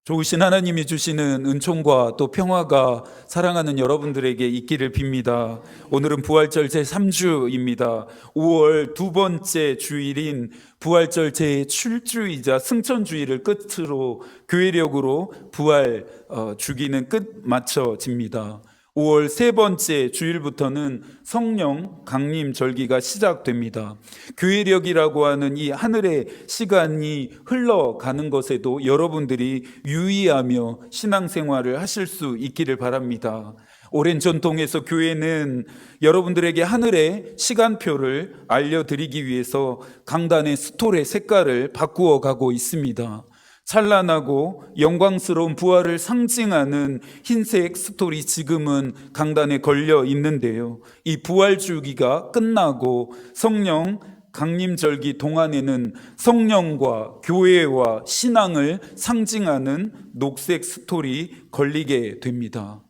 좋으신 하나님이 주시는 은총과 또 평화가 사랑하는 여러분들에게 있기를 빕니다. 오늘은 부활절 제3주입니다. 5월 두 번째 주일인 부활절 제7주이자 승천주일을 끝으로 교회력으로 부활 주기는 끝 마쳐집니다. 5월 세 번째 주일부터는 성령 강림 절기가 시작됩니다. 교회력이라고 하는 이 하늘의 시간이 흘러가는 것에도 여러분들이 유의하며 신앙생활을 하실 수 있기를 바랍니다. 오랜 전통에서 교회는 여러분들에게 하늘의 시간표를 알려드리기 위해서 강단의 스톨의 색깔을 바꾸어 가고 있습니다. 찬란하고 영광스러운 부활을 상징하는 흰색 스톨이 지금은 강단에 걸려 있는데요. 이 부활 주기가 끝나고 성령 강림절기 동안에는 성령과 교회와 신앙을 상징하는 녹색 스톨이 걸리게 됩니다.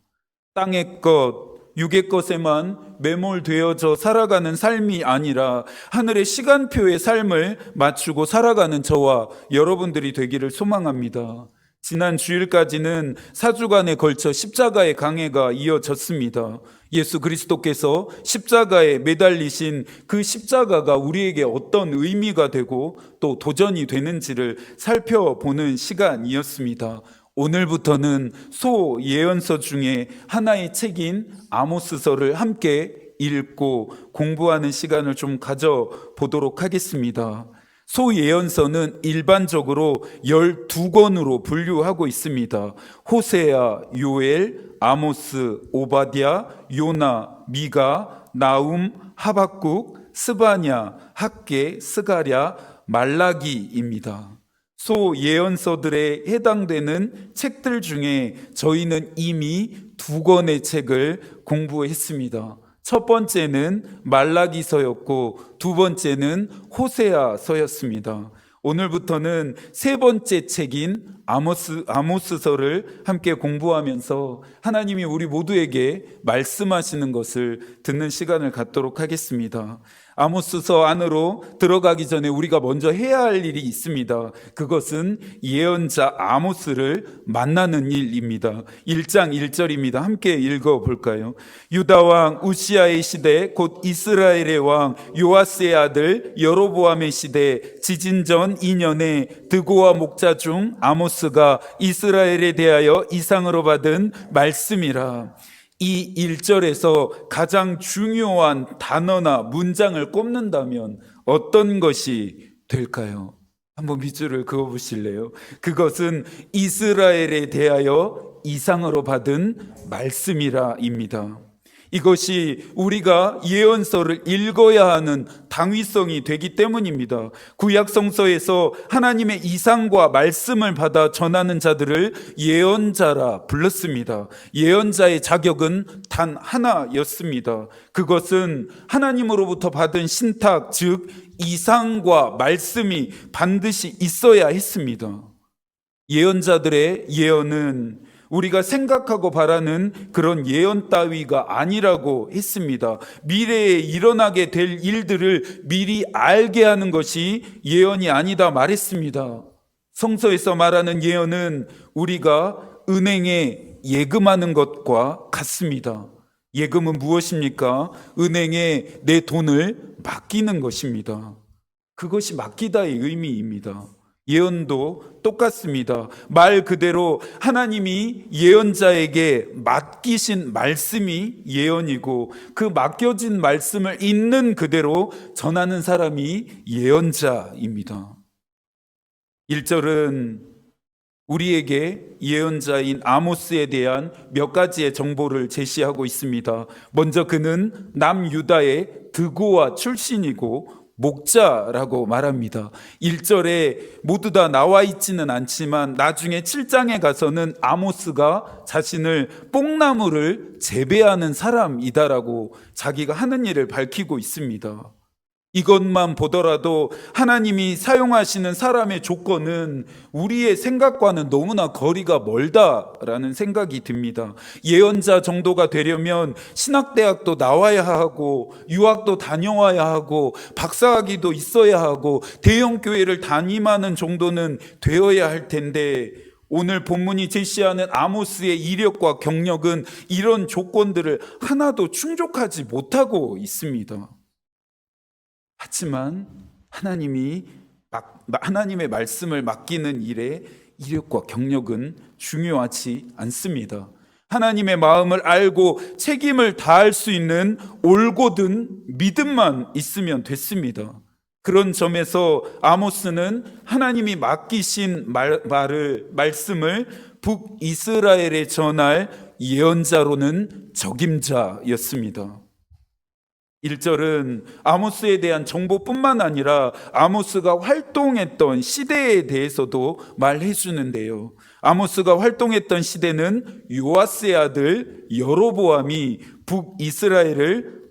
땅의 것, 육의 것에만 매몰되어져 살아가는 삶이 아니라 하늘의 시간표의 삶을 맞추고 살아가는 저와 여러분들이 되기를 소망합니다. 지난 주일까지는 4주간에 걸쳐 십자가의 강해가 이어졌습니다. 예수 그리스도께서 십자가에 매달리신 그 십자가가 우리에게 어떤 의미가 되고 또 도전이 되는지를 살펴보는 시간이었습니다. 오늘부터는 소예언서 중에 하나의 책인 아모스서를 함께 읽고 공부하는 시간을 좀 가져보도록 하겠습니다. 소예언서는 일반적으로 12권으로 분류하고 있습니다. 호세아, 요엘, 아모스, 오바댜, 요나, 미가, 나움, 하박국, 스바냐, 학개, 스가랴, 말라기입니다. 소예언서들에 해당되는 책들 중에 저희는 이미 2권의 책을 공부했습니다. 첫 번째는 말라기서였고 두 번째는 호세아서였습니다. 오늘부터는 세 번째 책인 아모스서를 함께 공부하면서 하나님이 우리 모두에게 말씀하시는 것을 듣는 시간을 갖도록 하겠습니다. 아모스서 안으로 들어가기 전에 우리가 먼저 해야 할 일이 있습니다. 그것은 예언자 아모스를 만나는 일입니다. 1장 1절입니다. 함께 읽어볼까요? 유다왕 우시아의 시대 곧 이스라엘의 왕 요아스의 아들 여로보암의 시대 지진전 2년에 드고와 목자 중 아모스가 이스라엘에 대하여 이상으로 받은 말씀이라. 이 1절에서 가장 중요한 단어나 문장을 꼽는다면 어떤 것이 될까요? 한번 밑줄을 그어보실래요? 그것은 이스라엘에 대하여 이상으로 받은 말씀이라입니다. 이것이 우리가 예언서를 읽어야 하는 당위성이 되기 때문입니다. 구약 성서에서 하나님의 이상과 말씀을 받아 전하는 자들을 예언자라 불렀습니다. 예언자의 자격은 단 하나였습니다. 그것은 하나님으로부터 받은 신탁, 즉 이상과 말씀이 반드시 있어야 했습니다. 예언자들의 예언은 우리가 생각하고 바라는 그런 예언 따위가 아니라고 했습니다. 미래에 일어나게 될 일들을 미리 알게 하는 것이 예언이 아니다 말했습니다. 성서에서 말하는 예언은 우리가 은행에 예금하는 것과 같습니다. 예금은 무엇입니까? 은행에 내 돈을 맡기는 것입니다. 그것이 맡기다의 의미입니다. 예언도 똑같습니다. 말 그대로 하나님이 예언자에게 맡기신 말씀이 예언이고 그 맡겨진 말씀을 있는 그대로 전하는 사람이 예언자입니다. 1절은 우리에게 예언자인 아모스에 대한 몇 가지의 정보를 제시하고 있습니다. 먼저 그는 남유다의 드고와 출신이고 목자라고 말합니다. 1절에 모두 다 나와 있지는 않지만 나중에 7장에 가서는 아모스가 자신을 뽕나무를 재배하는 사람이다라고 자기가 하는 일을 밝히고 있습니다. 이것만 보더라도 하나님이 사용하시는 사람의 조건은 우리의 생각과는 너무나 거리가 멀다라는 생각이 듭니다. 예언자 정도가 되려면 신학대학도 나와야 하고 유학도 다녀와야 하고 박사학위도 있어야 하고 대형 교회를 담임하는 정도는 되어야 할 텐데 오늘 본문이 제시하는 아모스의 이력과 경력은 이런 조건들을 하나도 충족하지 못하고 있습니다. 하지만 하나님의 말씀을 맡기는 일에 이력과 경력은 중요하지 않습니다. 하나님의 마음을 알고 책임을 다할 수 있는 올곧은 믿음만 있으면 됐습니다. 그런 점에서 아모스는 하나님이 맡기신 말씀을 북이스라엘에 전할 예언자로는 적임자였습니다. 1절은 아모스에 대한 정보뿐만 아니라 아모스가 활동했던 시대에 대해서도 말해 주는데요. 아모스가 활동했던 시대는 요아스의 아들 여로보암이 북이스라엘을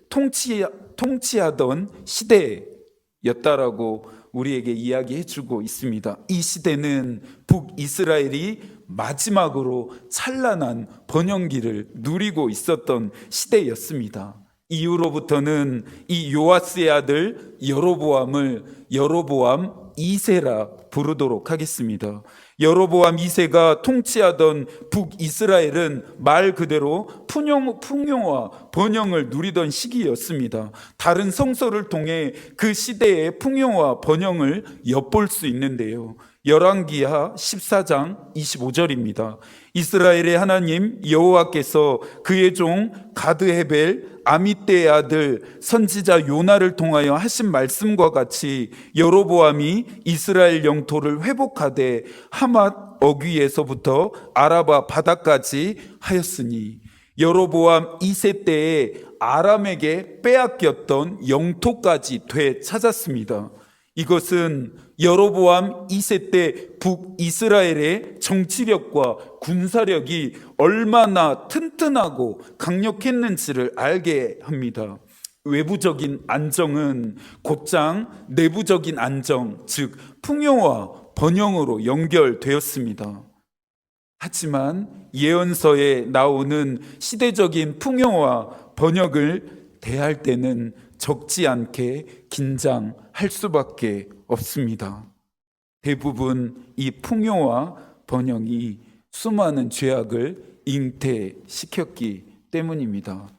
통치하던 시대였다라고 우리에게 이야기해 주고 있습니다. 이 시대는 북이스라엘이 마지막으로 찬란한 번영기를 누리고 있었던 시대였습니다. 이후로부터는 이 요아스의 아들 여로보암을 여로보암 2세라 부르도록 하겠습니다. 여로보암 2세가 통치하던 북이스라엘은 말 그대로 풍요와 번영을 누리던 시기였습니다. 다른 성서를 통해 그 시대의 풍요와 번영을 엿볼 수 있는데요. 열왕기하 14장 25절입니다. 이스라엘의 하나님 여호와께서 그의 종 가드헤벨 아미떼의 아들 선지자 요나를 통하여 하신 말씀과 같이 여로보암이 이스라엘 영토를 회복하되 하맛 어귀에서부터 아라바 바다까지 하였으니, 여로보암 2세 때에 아람에게 빼앗겼던 영토까지 되찾았습니다. 이것은 여로보암 2세 때 북이스라엘의 정치력과 군사력이 얼마나 튼튼하고 강력했는지를 알게 합니다. 외부적인 안정은 곧장 내부적인 안정, 즉 풍요와 번영으로 연결되었습니다. 하지만 예언서에 나오는 시대적인 풍요와 번영을 대할 때는 적지 않게 긴장할 수밖에 없습니다. 대부분 이 풍요와 번영이 수많은 죄악을 잉태시켰기 때문입니다.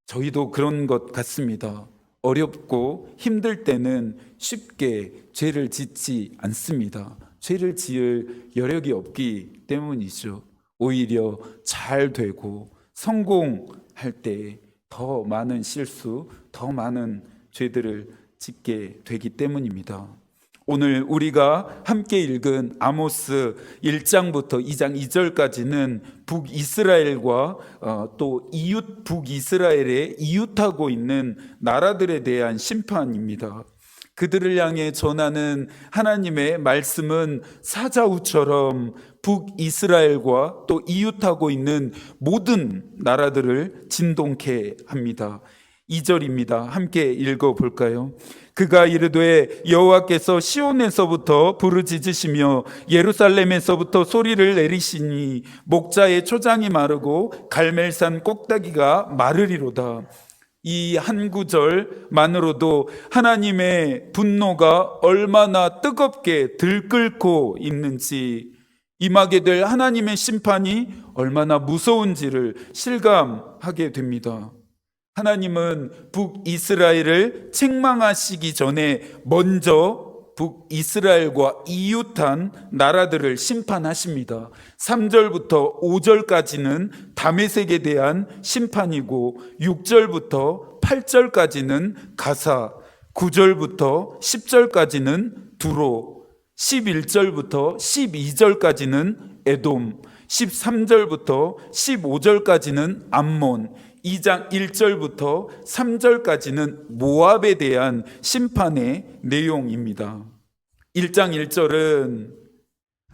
저희도 그런 것 같습니다. 어렵고 힘들 때는 쉽게 죄를 짓지 않습니다. 죄를 지을 여력이 없기 때문이죠. 오히려 잘 되고 성공할 때 더 많은 실수, 더 많은 죄들을 짓게 되기 때문입니다. 오늘 우리가 함께 읽은 아모스 1장부터 2장 2절까지는 북이스라엘과 또 이웃 북이스라엘에 이웃하고 있는 나라들에 대한 심판입니다. 그들을 향해 전하는 하나님의 말씀은 사자우처럼 북이스라엘과 또 이웃하고 있는 모든 나라들을 진동케 합니다. 2절입니다. 함께 읽어볼까요? 그가 이르되 여호와께서 시온에서부터 부르짖으시며 예루살렘에서부터 소리를 내리시니 목자의 초장이 마르고 갈멜산 꼭대기가 마르리로다. 이 한 구절만으로도 하나님의 분노가 얼마나 뜨겁게 들끓고 있는지, 임하게 될 하나님의 심판이 얼마나 무서운지를 실감하게 됩니다. 하나님은 북이스라엘을 책망하시기 전에 먼저 북이스라엘과 이웃한 나라들을 심판하십니다. 3절부터 5절까지는 다메섹에 대한 심판이고 6절부터 8절까지는 가사, 9절부터 10절까지는 두로, 11절부터 12절까지는 에돔, 13절부터 15절까지는 암몬, 2장 1절부터 3절까지는 모압에 대한 심판의 내용입니다. 1장 1절은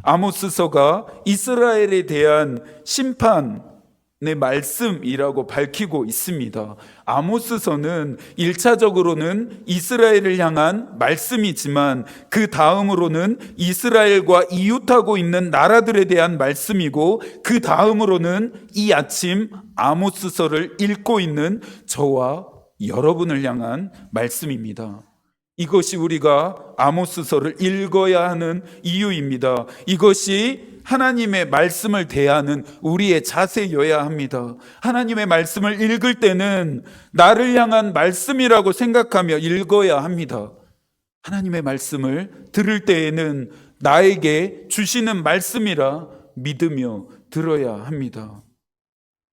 아모스서가 이스라엘에 대한 심판의 말씀이라고 밝히고 있습니다. 아모스서는 1차적으로는 이스라엘을 향한 말씀이지만 그 다음으로는 이스라엘과 이웃하고 있는 나라들에 대한 말씀이고, 그 다음으로는 이 아침 아모스서를 읽고 있는 저와 여러분을 향한 말씀입니다. 이것이 우리가 아모스서를 읽어야 하는 이유입니다. 이것이 하나님의 말씀을 대하는 우리의 자세여야 합니다. 하나님의 말씀을 읽을 때는 나를 향한 말씀이라고 생각하며 읽어야 합니다. 하나님의 말씀을 들을 때에는 나에게 주시는 말씀이라 믿으며 들어야 합니다.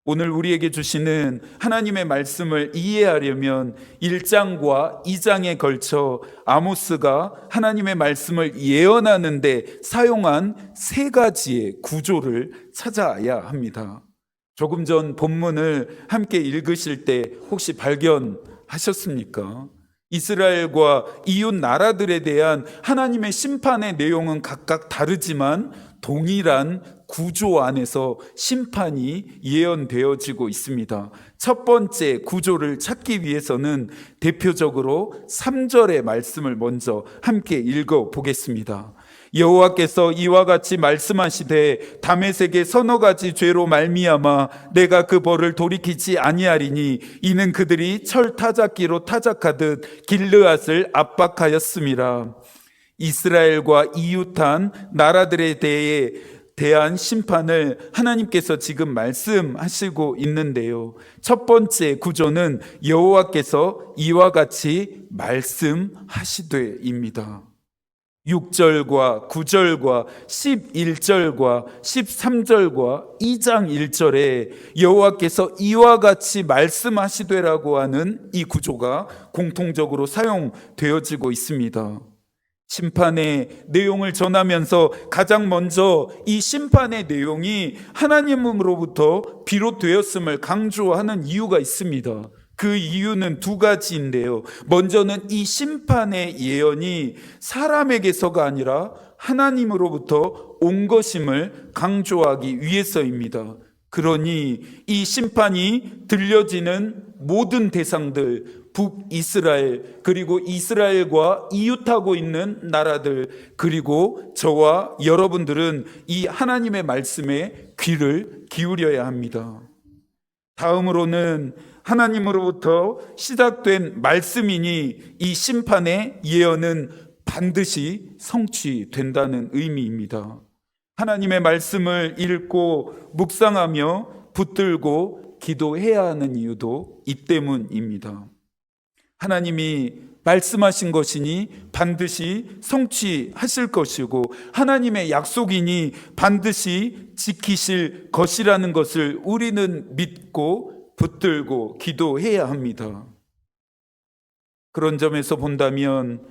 오늘 우리에게 주시는 하나님의 말씀을 이해하려면 1장과 2장에 걸쳐 아모스가 하나님의 말씀을 예언하는데 사용한 세 가지의 구조를 찾아야 합니다. 조금 전 본문을 함께 읽으실 때 혹시 발견하셨습니까? 이스라엘과 이웃 나라들에 대한 하나님의 심판의 내용은 각각 다르지만 동일한 구조 안에서 심판이 예언되어지고 있습니다. 첫 번째 구조를 찾기 위해서는 대표적으로 3절의 말씀을 먼저 함께 읽어 보겠습니다. 여호와께서 이와 같이 말씀하시되 다메섹의 서너 가지 죄로 말미암아 내가 그 벌을 돌이키지 아니하리니 이는 그들이 철 타작기로 타작하듯 길르앗을 압박하였음이라. 이스라엘과 이웃한 나라들에 대한 심판을 하나님께서 지금 말씀하시고 있는데요. 첫 번째 구조는 여호와께서 이와 같이 말씀하시되입니다. 6절과 9절과 11절과 13절과 2장 1절에 여호와께서 이와 같이 말씀하시되라고 하는 이 구조가 공통적으로 사용되어지고 있습니다. 심판의 내용을 전하면서 가장 먼저 이 심판의 내용이 하나님으로부터 비롯되었음을 강조하는 이유가 있습니다. 그 이유는 두 가지인데요. 먼저는 이 심판의 예언이 사람에게서가 아니라 하나님으로부터 온 것임을 강조하기 위해서입니다. 그러니 이 심판이 들려지는 모든 대상들, 북이스라엘, 그리고 이스라엘과 이웃하고 있는 나라들, 그리고 저와 여러분들은 이 하나님의 말씀에 귀를 기울여야 합니다. 다음으로는 하나님으로부터 시작된 말씀이니 이 심판의 예언은 반드시 성취된다는 의미입니다. 하나님의 말씀을 읽고 묵상하며 붙들고 기도해야 하는 이유도 이 때문입니다. 하나님이 말씀하신 것이니 반드시 성취하실 것이고 하나님의 약속이니 반드시 지키실 것이라는 것을 우리는 믿고 붙들고 기도해야 합니다. 그런 점에서 본다면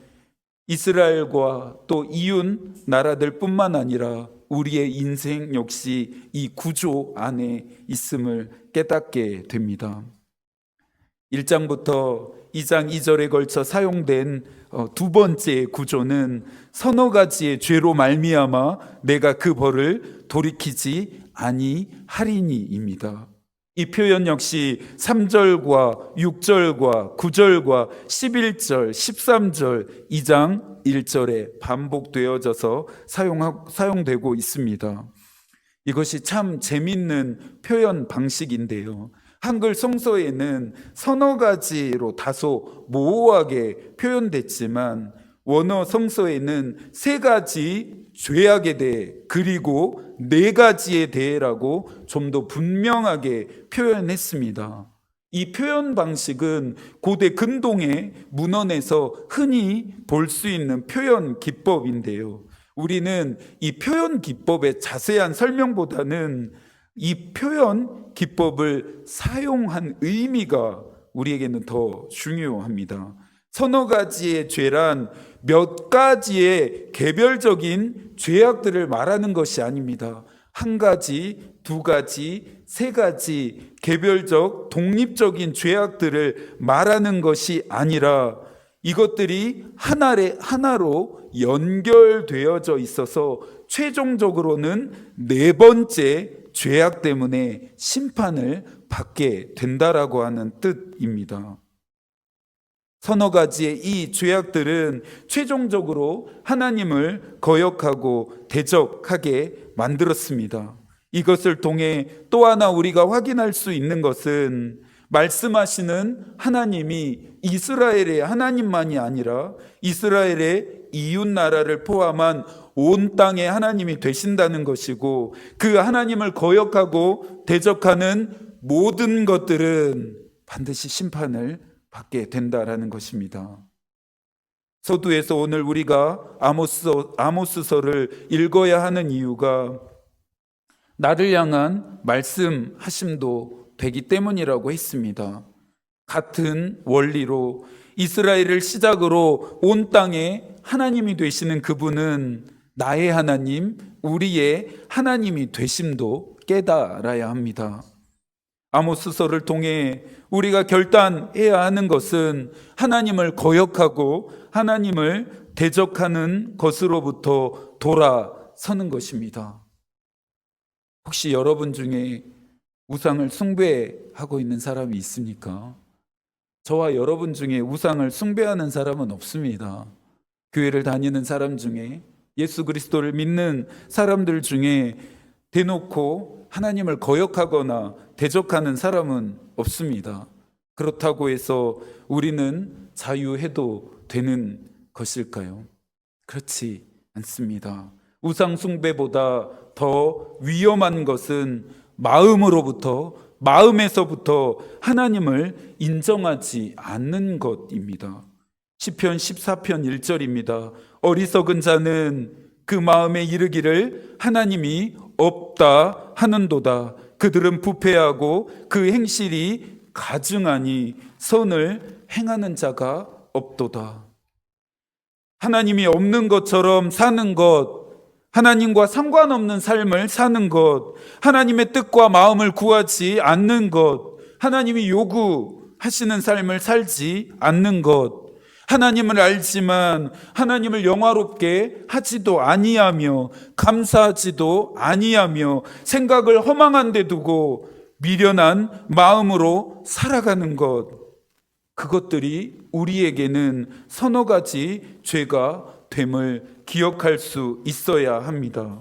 이스라엘과 또 이웃 나라들뿐만 아니라 우리의 인생 역시 이 구조 안에 있음을 깨닫게 됩니다. 1장부터 2장 2절에 걸쳐 사용된 두 번째 구조는 서너 가지의 죄로 말미암아 내가 그 벌을 돌이키지 아니하리니입니다. 이 표현 역시 3절과 6절과 9절과 11절, 13절, 2장 1절에 반복되어져서 사용되고 있습니다. 이것이 참 재밌는 표현 방식인데요. 한글 성서에는 서너 가지로 다소 모호하게 표현됐지만 원어 성서에는 세 가지 죄악에 대해 그리고 네 가지에 대해라고 좀 더 분명하게 표현했습니다. 이 표현 방식은 고대 근동의 문헌에서 흔히 볼 수 있는 표현 기법인데요. 우리는 이 표현 기법의 자세한 설명보다는 이 표현 기법을 사용한 의미가 우리에게는 더 중요합니다. 서너 가지의 죄란 몇 가지의 개별적인 죄악들을 말하는 것이 아닙니다. 한 가지, 두 가지, 세 가지 개별적 독립적인 죄악들을 말하는 것이 아니라 이것들이 하나로 연결되어져 있어서 최종적으로는 네 번째 죄악 때문에 심판을 받게 된다라고 하는 뜻입니다. 서너 가지의 이 죄악들은 최종적으로 하나님을 거역하고 대적하게 만들었습니다. 이것을 통해 또 하나 우리가 확인할 수 있는 것은 말씀하시는 하나님이 이스라엘의 하나님만이 아니라 이스라엘의 이웃 나라를 포함한 온 땅의 하나님이 되신다는 것이고, 그 하나님을 거역하고 대적하는 모든 것들은 반드시 심판을 받게 된다라는 것입니다. 서두에서 오늘 우리가 아모스서를 읽어야 하는 이유가 나를 향한 말씀하심도 되기 때문이라고 했습니다. 같은 원리로 이스라엘을 시작으로 온 땅에 하나님이 되시는 그분은 나의 하나님, 우리의 하나님이 되심도 깨달아야 합니다. 아모스서를 통해 우리가 결단해야 하는 것은 하나님을 거역하고 하나님을 대적하는 것으로부터 돌아서는 것입니다. 혹시 여러분 중에 우상을 숭배하고 있는 사람이 있습니까? 저와 여러분 중에 우상을 숭배하는 사람은 없습니다. 교회를 다니는 사람 중에, 예수 그리스도를 믿는 사람들 중에 대놓고 하나님을 거역하거나 대적하는 사람은 없습니다. 그렇다고 해서 우리는 자유해도 되는 것일까요? 그렇지 않습니다. 우상 숭배보다 더 위험한 것은 마음에서부터 하나님을 인정하지 않는 것입니다. 시편 14편 1절입니다. 어리석은 자는 그 마음에 이르기를 하나님이 없다 하는도다. 그들은 부패하고 그 행실이 가증하니 선을 행하는 자가 없도다. 하나님이 없는 것처럼 사는 것, 하나님과 상관없는 삶을 사는 것, 하나님의 뜻과 마음을 구하지 않는 것, 하나님이 요구하시는 삶을 살지 않는 것, 하나님을 알지만 하나님을 영화롭게 하지도 아니하며 감사하지도 아니하며 생각을 허망한 데 두고 미련한 마음으로 살아가는 것, 그것들이 우리에게는 서너 가지 죄가 됨을 기억할 수 있어야 합니다.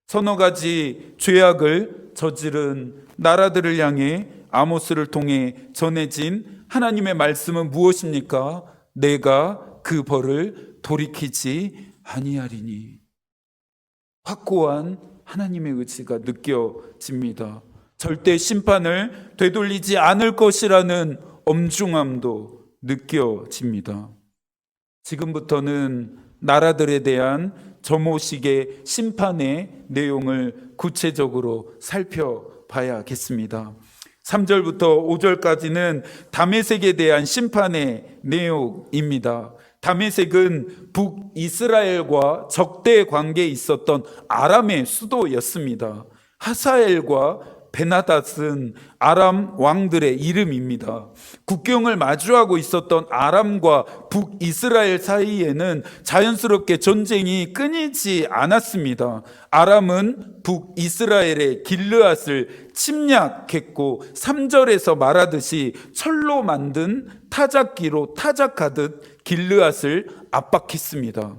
서너 가지 죄악을 저지른 나라들을 향해 아모스를 통해 전해진 하나님의 말씀은 무엇입니까? 내가 그 벌을 돌이키지 아니하리니. 확고한 하나님의 의지가 느껴집니다. 절대 심판을 되돌리지 않을 것이라는 엄중함도 느껴집니다. 지금부터는 나라들에 대한 저모식의 심판의 내용을 구체적으로 살펴봐야겠습니다. 3절부터 5절까지는 다메섹에 대한 심판의 내용입니다. 다메섹은 북이스라엘과 적대 관계에 있었던 아람의 수도였습니다. 하사엘과 베나닷은 아람 왕들의 이름입니다. 국경을 마주하고 있었던 아람과 북이스라엘 사이에는 자연스럽게 전쟁이 끊이지 않았습니다. 아람은 북이스라엘의 길르앗을 침략했고 3절에서 말하듯이 철로 만든 타작기로 타작하듯 길르앗을 압박했습니다.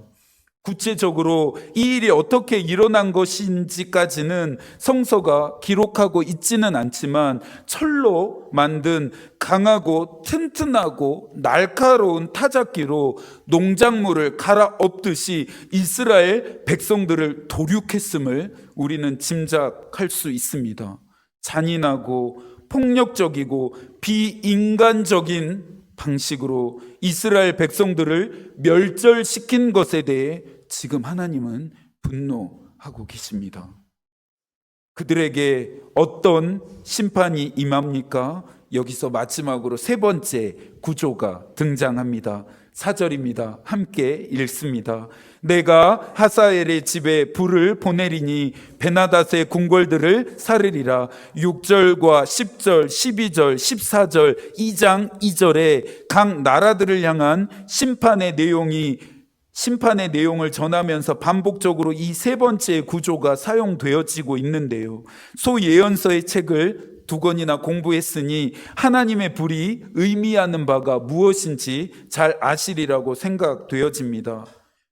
구체적으로 이 일이 어떻게 일어난 것인지까지는 성서가 기록하고 있지는 않지만 철로 만든 강하고 튼튼하고 날카로운 타작기로 농작물을 갈아엎듯이 이스라엘 백성들을 도륙했음을 우리는 짐작할 수 있습니다. 잔인하고 폭력적이고 비인간적인 방식으로 이스라엘 백성들을 멸절시킨 것에 대해 지금 하나님은 분노하고 계십니다. 그들에게 어떤 심판이 임합니까? 여기서 마지막으로 세 번째 구조가 등장합니다. 4절입니다. 함께 읽습니다. 내가 하사엘의 집에 불을 보내리니 베나닷의 궁궐들을 사르리라. 6절과 10절, 12절, 14절, 2장 2절에 각 나라들을 향한 심판의 내용을 전하면서 반복적으로 이 세 번째 구조가 사용되어지고 있는데요. 소예언서의 책을 2권이나 공부했으니 하나님의 불이 의미하는 바가 무엇인지 잘 아시리라고 생각되어집니다.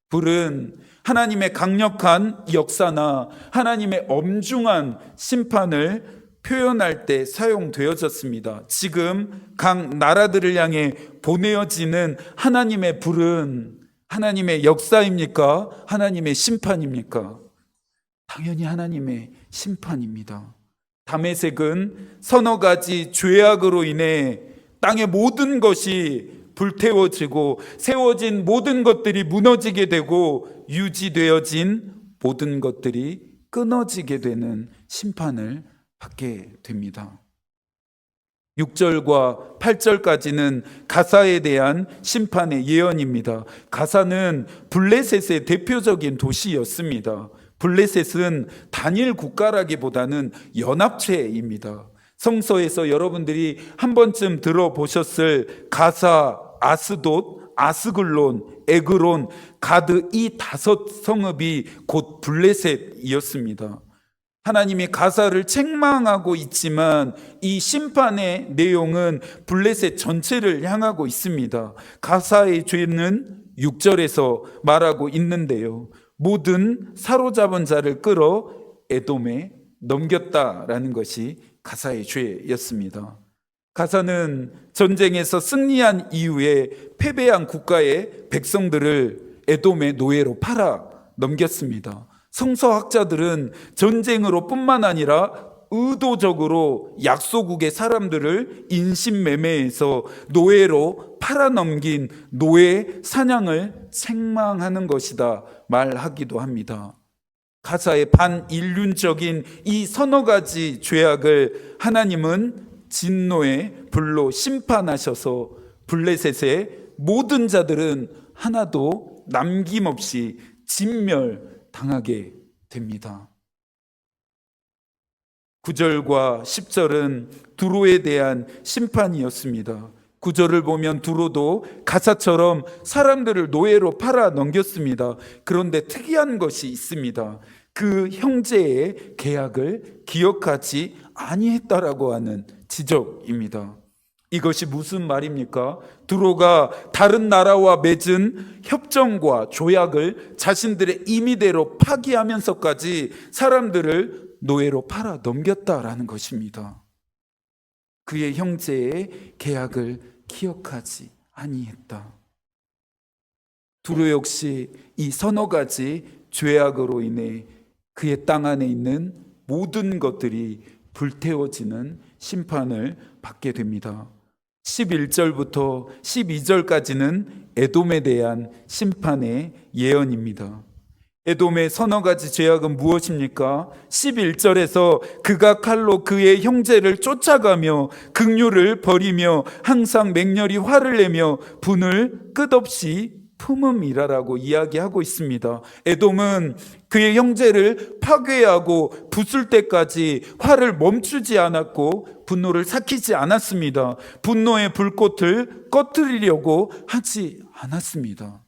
불은 하나님의 강력한 역사나 하나님의 엄중한 심판을 표현할 때 사용되어졌습니다. 지금 각 나라들을 향해 보내어지는 하나님의 불은 하나님의 역사입니까? 하나님의 심판입니까? 당연히 하나님의 심판입니다. 다메섹은 서너 가지 죄악으로 인해 땅의 모든 것이 불태워지고 세워진 모든 것들이 무너지게 되고 유지되어진 모든 것들이 끊어지게 되는 심판을 받게 됩니다. 6절과 8절까지는 가사에 대한 심판의 예언입니다. 가사는 블레셋의 대표적인 도시였습니다. 블레셋은 단일 국가라기보다는 연합체입니다. 성서에서 여러분들이 한 번쯤 들어보셨을 가사, 아스돗, 아스글론, 에그론, 가드 이 5성읍이 곧 블레셋이었습니다. 하나님이 가사를 책망하고 있지만 이 심판의 내용은 블레셋 전체를 향하고 있습니다. 가사의 죄는 6절에서 말하고 있는데요. 모든 사로잡은 자를 끌어 에돔에 넘겼다라는 것이 가사의 죄였습니다. 가사는 전쟁에서 승리한 이후에 패배한 국가의 백성들을 에돔의 노예로 팔아 넘겼습니다. 성서학자들은 전쟁으로 뿐만 아니라 의도적으로 약소국의 사람들을 인신매매해서 노예로 팔아넘긴 노예 사냥을 책망하는 것이다 말하기도 합니다. 가사의 반인륜적인 이 서너 가지 죄악을 하나님은 진노의 불로 심판하셔서 블레셋의 모든 자들은 하나도 남김없이 진멸당하게 됩니다. 9절과 10절은 두로에 대한 심판이었습니다. 9절을 보면 두로도 가사처럼 사람들을 노예로 팔아 넘겼습니다. 그런데 특이한 것이 있습니다. 그 형제의 계약을 기억하지 아니했다라고 하는 지적입니다. 이것이 무슨 말입니까? 두로가 다른 나라와 맺은 협정과 조약을 자신들의 임의대로 파기하면서까지 사람들을 노예로 팔아 넘겼다라는 것입니다. 그의 형제의 계약을 기억하지 아니했다. 두로 역시 이 서너 가지 죄악으로 인해 그의 땅 안에 있는 모든 것들이 불태워지는 심판을 받게 됩니다. 11절부터 12절까지는 에돔에 대한 심판의 예언입니다. 에돔의 서너 가지 죄악은 무엇입니까? 11절에서 그가 칼로 그의 형제를 쫓아가며 긍휼을 버리며 항상 맹렬히 화를 내며 분을 끝없이 품음이라라고 이야기하고 있습니다. 에돔은 그의 형제를 파괴하고 부술 때까지 화를 멈추지 않았고 분노를 삭히지 않았습니다. 분노의 불꽃을 꺼뜨리려고 하지 않았습니다.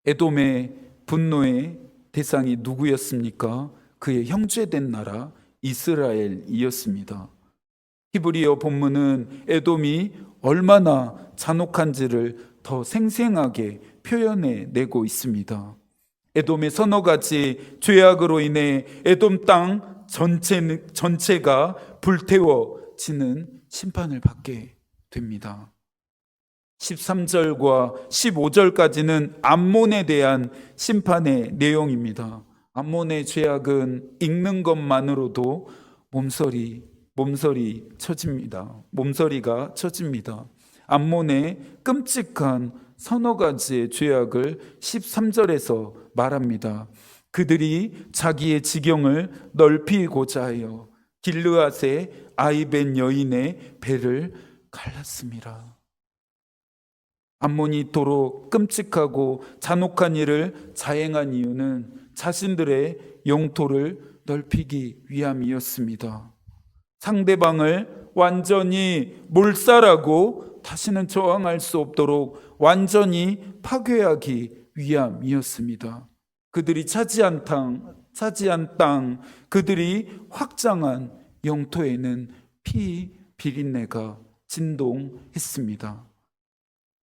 에돔의 분노의 대상이 누구였습니까? 그의 형제된 나라 이스라엘이었습니다. 히브리어 본문은 에돔이 얼마나 잔혹한지를 더 생생하게 표현해 내고 있습니다. 에돔의 서너 가지 죄악으로 인해 에돔 땅 전체가 불태워지는 심판을 받게 됩니다. 13절과 15절까지는 암몬에 대한 심판의 내용입니다. 암몬의 죄악은 읽는 것만으로도 몸서리가 쳐집니다. 암몬의 끔찍한 서너 가지의 죄악을 13절에서 말합니다. 그들이 자기의 지경을 넓히고자 하여 길르앗의 아이벤 여인의 배를 갈랐습니다. 암몬이 이토록 끔찍하고 잔혹한 일을 자행한 이유는 자신들의 영토를 넓히기 위함이었습니다. 상대방을 완전히 몰살하고 다시는 저항할 수 없도록 완전히 파괴하기 위함이었습니다. 그들이 차지한 땅, 그들이 확장한 영토에는 피 비린내가 진동했습니다.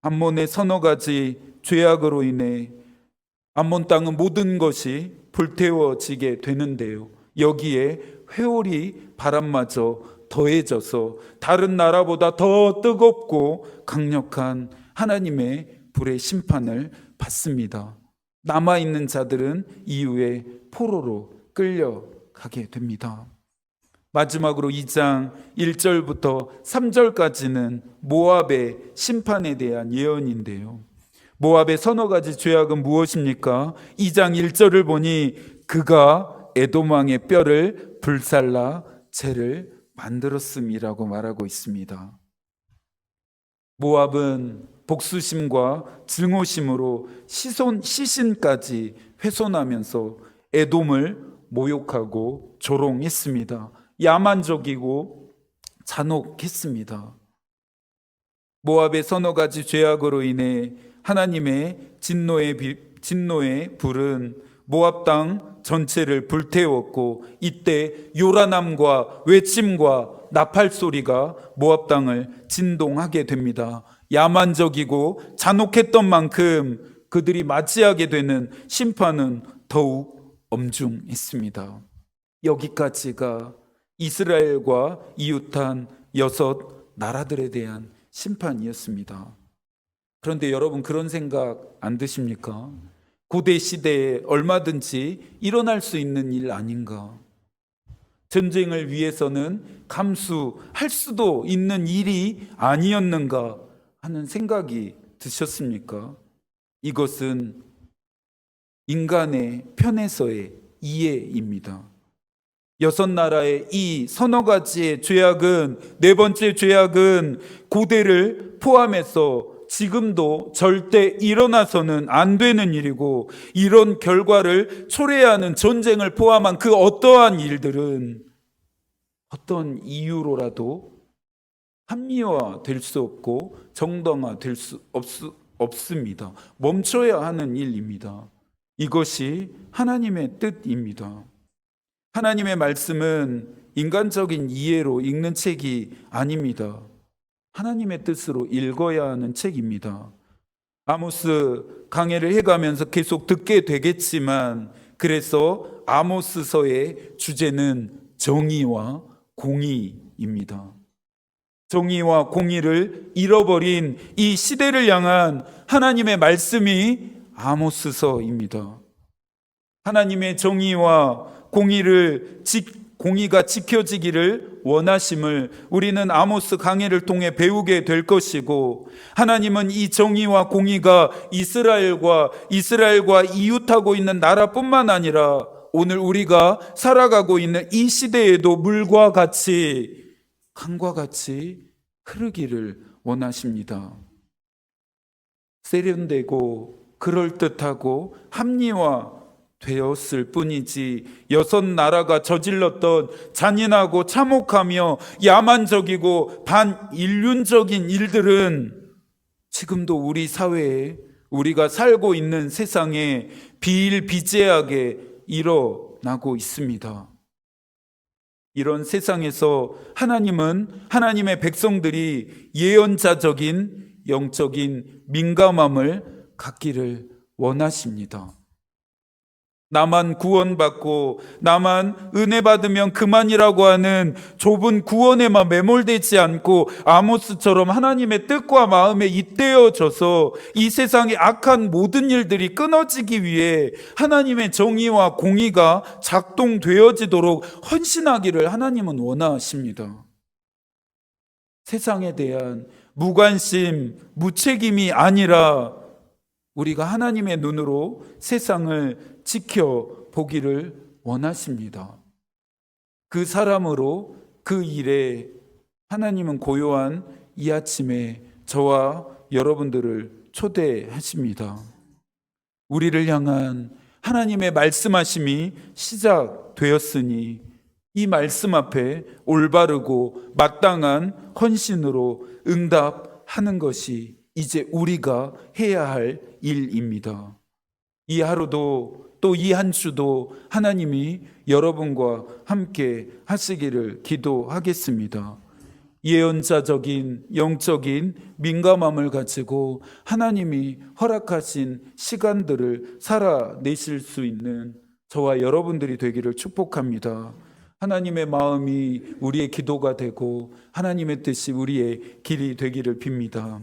암몬의 서너 가지 죄악으로 인해 암몬 땅은 모든 것이 불태워지게 되는데요. 여기에 회오리 바람마저 더해져서 다른 나라보다 더 뜨겁고 강력한 하나님의 불의 심판을 받습니다. 남아있는 자들은 이후에 포로로 끌려가게 됩니다. 마지막으로 2장 1절부터 3절까지는 모압의 심판에 대한 예언인데요. 모압의 서너 가지 죄악은 무엇입니까? 2장 1절을 보니 그가 에돔 왕의 뼈를 불살라 죄를 만들었음이라고 말하고 있습니다. 모압은 복수심과 증오심으로 시신까지 훼손하면서 에돔을 모욕하고 조롱했습니다. 야만적이고 잔혹했습니다. 모압의 서너 가지 죄악으로 인해 하나님의 진노의 불은 모압 땅 전체를 불태웠고, 이때 요란함과 외침과 나팔 소리가 모압 땅을 진동하게 됩니다. 야만적이고 잔혹했던 만큼 그들이 맞이하게 되는 심판은 더욱 엄중했습니다. 여기까지가 이스라엘과 이웃한 6 나라들에 대한 심판이었습니다. 그런데 여러분, 그런 생각 안 드십니까? 고대 시대에 얼마든지 일어날 수 있는 일 아닌가? 전쟁을 위해서는 감수할 수도 있는 일이 아니었는가 하는 생각이 드셨습니까? 이것은 인간의 편에서의 이해입니다. 6 나라의 이 서너 가지의 죄악은, 4번째 죄악은 고대를 포함해서 지금도 절대 일어나서는 안 되는 일이고, 이런 결과를 초래하는 전쟁을 포함한 그 어떠한 일들은 어떤 이유로라도 합리화될 수 없고 정당화될 수 없습니다. 멈춰야 하는 일입니다. 이것이 하나님의 뜻입니다. 하나님의 말씀은 인간적인 이해로 읽는 책이 아닙니다. 하나님의 뜻으로 읽어야 하는 책입니다. 아모스 강해를 해가면서 계속 듣게 되겠지만, 그래서 아모스서의 주제는 정의와 공의입니다. 정의와 공의를 잃어버린 이 시대를 향한 하나님의 말씀이 아모스서입니다. 하나님의 정의와 공의가 지켜지기를 원하심을 우리는 아모스 강해를 통해 배우게 될 것이고, 하나님은 이 정의와 공의가 이스라엘과 이웃하고 있는 나라뿐만 아니라 오늘 우리가 살아가고 있는 이 시대에도 물과 같이, 강과 같이 흐르기를 원하십니다. 세련되고 그럴듯하고 합리화 되었을 뿐이지, 6 나라가 저질렀던 잔인하고 참혹하며 야만적이고 반인륜적인 일들은 지금도 우리 사회에, 우리가 살고 있는 세상에 비일비재하게 일어나고 있습니다. 이런 세상에서 하나님은 하나님의 백성들이 예언자적인 영적인 민감함을 갖기를 원하십니다. 나만 구원받고 나만 은혜 받으면 그만이라고 하는 좁은 구원에만 매몰되지 않고 아모스처럼 하나님의 뜻과 마음에 잇대어져서 이 세상의 악한 모든 일들이 끊어지기 위해 하나님의 정의와 공의가 작동되어지도록 헌신하기를 하나님은 원하십니다. 세상에 대한 무관심, 무책임이 아니라 우리가 하나님의 눈으로 세상을 지켜보기를 원하십니다. 그 사람으로, 그 일에 하나님은 고요한 이 아침에 저와 여러분들을 초대하십니다. 우리를 향한 하나님의 말씀하심이 시작되었으니 이 말씀 앞에 올바르고 마땅한 헌신으로 응답하는 것이 이제 우리가 해야 할 일입니다. 이 하루도, 또 이 한 주도 하나님이 여러분과 함께 하시기를 기도하겠습니다. 예언자적인 영적인 민감함을 가지고 하나님이 허락하신 시간들을 살아내실 수 있는 저와 여러분들이 되기를 축복합니다. 하나님의 마음이 우리의 기도가 되고 하나님의 뜻이 우리의 길이 되기를 빕니다.